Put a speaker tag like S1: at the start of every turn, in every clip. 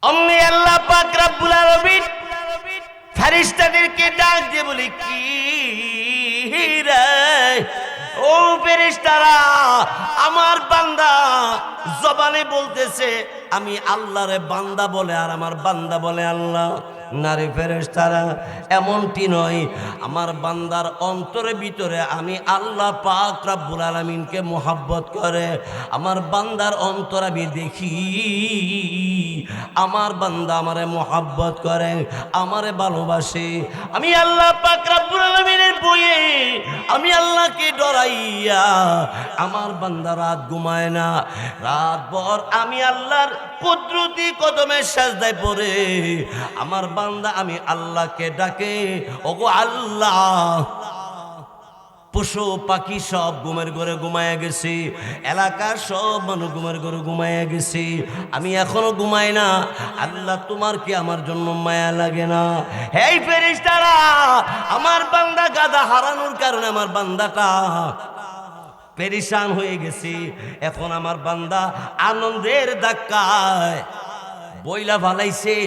S1: অমনি আল্লাহ পাক রব্বুল আলামিন ফেরেশতাদেরকে ডাক দিয়ে বলে, কি রে ও ফেরেশতারা, আমার বান্দা জবানে বলতেছে আমি আল্লাহরে বান্দা বলে, আর আমার বান্দা বলে আল্লাহ। নারী ফেরেশতারা, এমনটি নয়, আমার বান্দার অন্তরের ভিতরে আমি আল্লাহ পাক রব্বুল আলামিনকে মোহাব্বত করে। আমার বান্দার অন্তর আমি দেখি, আমার বান্দা আমারে মোহাব্বত করে, আমারে ভালোবাসে। আমি আল্লাহ পাক রব্বুল আলামিনের বয়ে আমি আল্লাহকে ডরাইয়া আমার বান্দা রাত ঘুমায় না। রাত ভর আমি আল্লাহর কুদরতি কদমে সাজদায় পড়ে আমার বান্দা আমি আল্লাহকে ডাকে, ওগো আল্লাহ। পশু পাখি সব ঘুমের ঘরে ঘুমায়া গেছে, এলাকার সব মানুষ ঘুমের ঘরে ঘুমায়া গেছে, আমি এখনো ঘুমাই না। আল্লাহ, তোমার কি আমার জন্য মায়া লাগে না? হেই ফেরেশতারা, আমার বান্দা গাদা হারানোর কারণে আমার বান্দাটা পেরেশান হয়ে গেছে। এখন আমার বান্দা আনন্দের ধাক্কায় বইলা ভালাইছে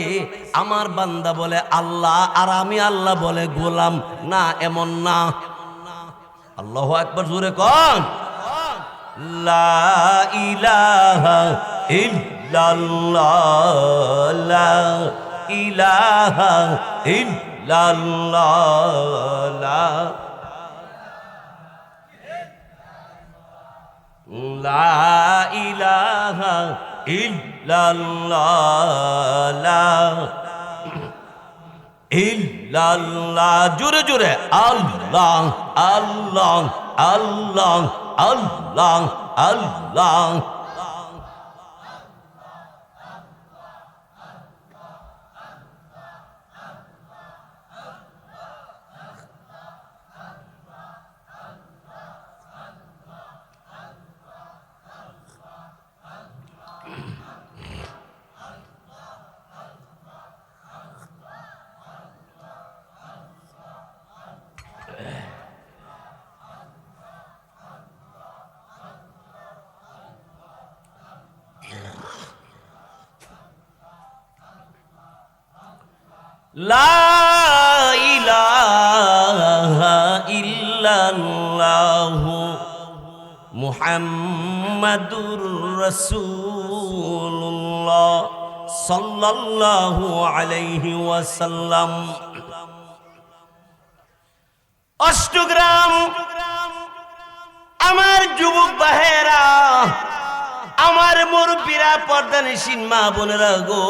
S1: আমার বান্দা বলে আল্লাহ, আর আমি আল্লাহ বলে গোলাম। না, এমন না। আল্লাহু আকবার, জোরে কোন লা ইলাহা ইল্লাল্লাহ, লা ইলাহা ইল্লাল্লাহ, লা ইলাহা ইল্লাল্লাহ, ইল্লাল্লাহ। জোরে জোরে আল্লাহ আল্লাহ আল্লাহ আল্লাহ আল্লাহ। লা ইলাহা ইল্লাল্লাহু মুহাম্মাদুর রাসূলুল্লাহ সাল্লাল্লাহু আলাইহি ওয়াসাল্লাম। অষ্টগ্রাম আমার যুবক ভাইয়েরা, আমার মুরব্বীরা, পর্দানিশীন মা বোনেরা গো,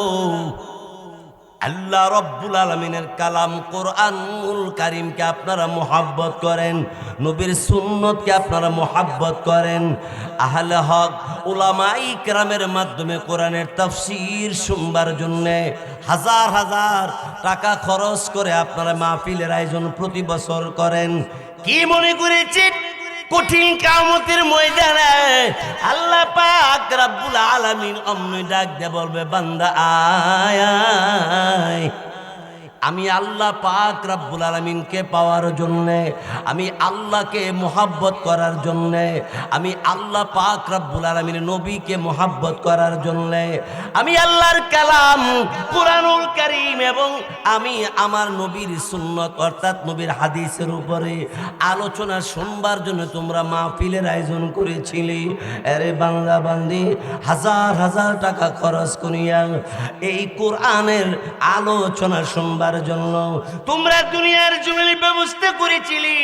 S1: আল্লাহ রব্বুল আলামিনের কালাম কোরআনুল কারীমকে আপনারা মুহাব্বত করেন, নবীর সুন্নতকে আপনারা মুহাব্বত করেন। আহলে হক উলামায়ে কেরামের মাধ্যমে কোরআনের তাফসীর শুনবার জন্য হাজার হাজার টাকা খরচ করে আপনারা মাহফিলের আয়োজন প্রতি বছর করেন। কি মনে করেছেন কঠিন কিয়ামতের ময়দানে আল্লাহ পাক রব্বুল আলামিন অমনি ডাক দিয়ে বলবে, বান্দা আয় আয়। আমি আল্লাহ পাক রব্বুল আলামিনকে পাওয়ার জন্যে, আমি আল্লাহকে মোহাব্বত করার জন্যে, আমি আল্লাহ পাক রব্বুল আলামিনের নবীকে মোহাব্বত করার জন্যে, আমি আল্লাহর কালাম কুরআনুল কারীম এবং আমি আমার নবীর সুন্নত অর্থাৎ নবীর হাদিসের উপরে আলোচনা শুনবার জন্য তোমরা মাহফিলের আয়োজন করেছিলি। আরে বান্দা বান্দি, হাজার হাজার টাকা খরচ করিয়া এই কোরআনের আলোচনা শুনবার জন্য তোমরা দুনিয়ার জমিনে ব্যবস্থা করেছিলি।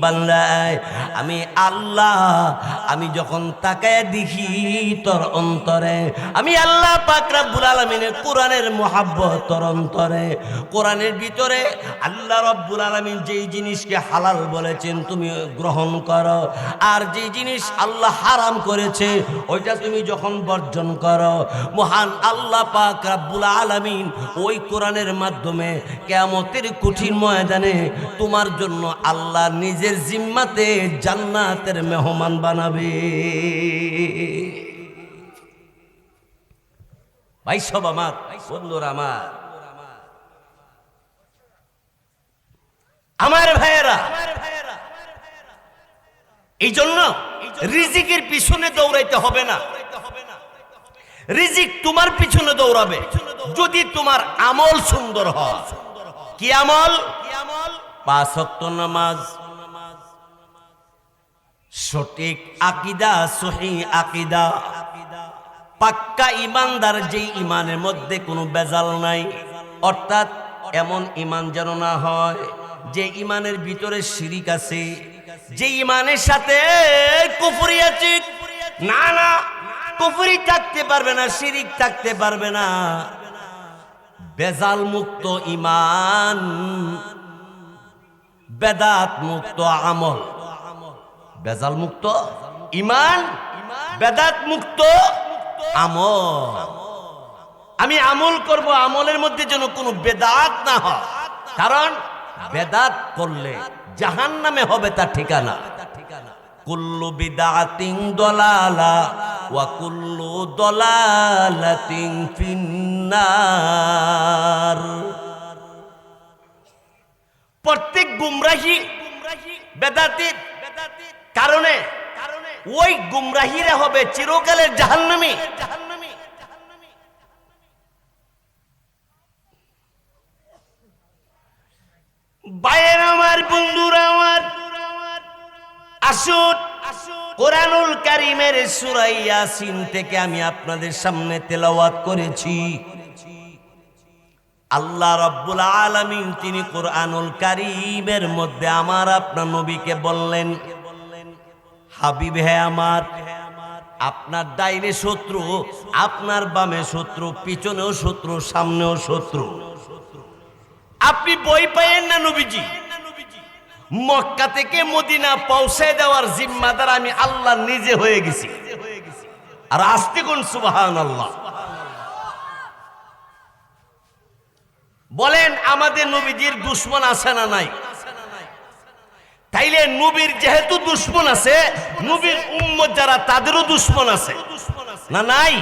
S1: বান্দায় আমি আল্লাহ, আমি যখন তাকায় দেখি তোর অন্তরে, আমি আল্লাহ পাক রব্বুল আলামিনের কোরআনের মুহাব্বত তোর অন্তরে। কোরআনের ভিতরে আল্লাহ রব্বুল আলামিন যেই জিনিসকে হালাল বলেছেন তুমি গ্রহণ করো, আর যেই জিনিস আল্লাহ হারাম করেছে ওইটা তুমি যখন বর্জন করো, মহান আল্লাহ পাক রব্বুল আলামিন ওই কোরআনের মাধ্যমে কিয়ামতের কঠিন ময়দানে তোমার জন্য আল্লাহ নিজের জিম্মাতে জান্নাতের মেহমান বানাবে। ভাই সব আমার বন্ধুরা, আমার ভাইয়েরা, এই জন্য রিজিকের পিছনে দৌড়াইতে হবে না। রিজিক তোমার পিছনে দৌড়াবে যদি তোমার আমল সুন্দর হয়। কি আমল? 5 ওয়াক্ত নামাজ, সঠিক আকীদা, সহিহ আকীদা, পাক্কা ঈমানদার, যেই ঈমানের মধ্যে কোনো ভেজাল নাই। অর্থাৎ এমন ঈমান যেন না হয় যে ঈমানের ভিতরে শিরিক আছে, যে ঈমানের সাথে কুফরি আছে। না না, কুফরি থাকতে পারবে না, শিরিক থাকতে পারবে না। বেজাল মুক্ত ঈমান, বেদাত মুক্ত আমল। বেজাল মুক্ত ঈমান, বেদাত মুক্ত আমল। আমি আমল করব, আমলের মধ্যে যেন কোনো বেদাত না হয়, কারণ বেদাত করলে জাহান্নামে হবে তার ঠিকানা। কুল্লু বিদআতিন দালালা ওয়া কুল্লু দালালাতিন ফিন্নার। প্রত্যেক গুমরাহি বেদাতের কারণে ওই গুমরাহিরা হবে চিরকালের জাহান্নামী। ভাইয়েরা আমার, বন্ধুরা আমার, আসুন কোরআনুল কারীমের সূরা ইয়াসিন থেকে আমি আপনাদের সামনে তেলাওয়াত করেছি। আল্লাহ রাব্বুল আলামিন তিনি কোরআনুল কারীমের মধ্যে আমার আপনার নবীকে বললেন, হাবিব হে আমার, আপনার ডাইনে শত্রু, আপনার বামে শত্রু, পিছনেও শত্রু, সামনেও শত্রু। আপনি ভয় পায়েন না নবীজি। মক্কা থেকে মদিনা পৌঁছে দেওয়ার জিম্মাদার আমি আল্লাহ নিজে হয়ে গেছি। আর আস্তে কোন সুবহানাল্লাহ বলেন। আমাদের নবীজির দুশমন আছে না নাই? তাইলে নবীর যেহেতু দুশমন আছে, নবীর উম্মত যারা তাদেরও দুশমন আছে না নাই?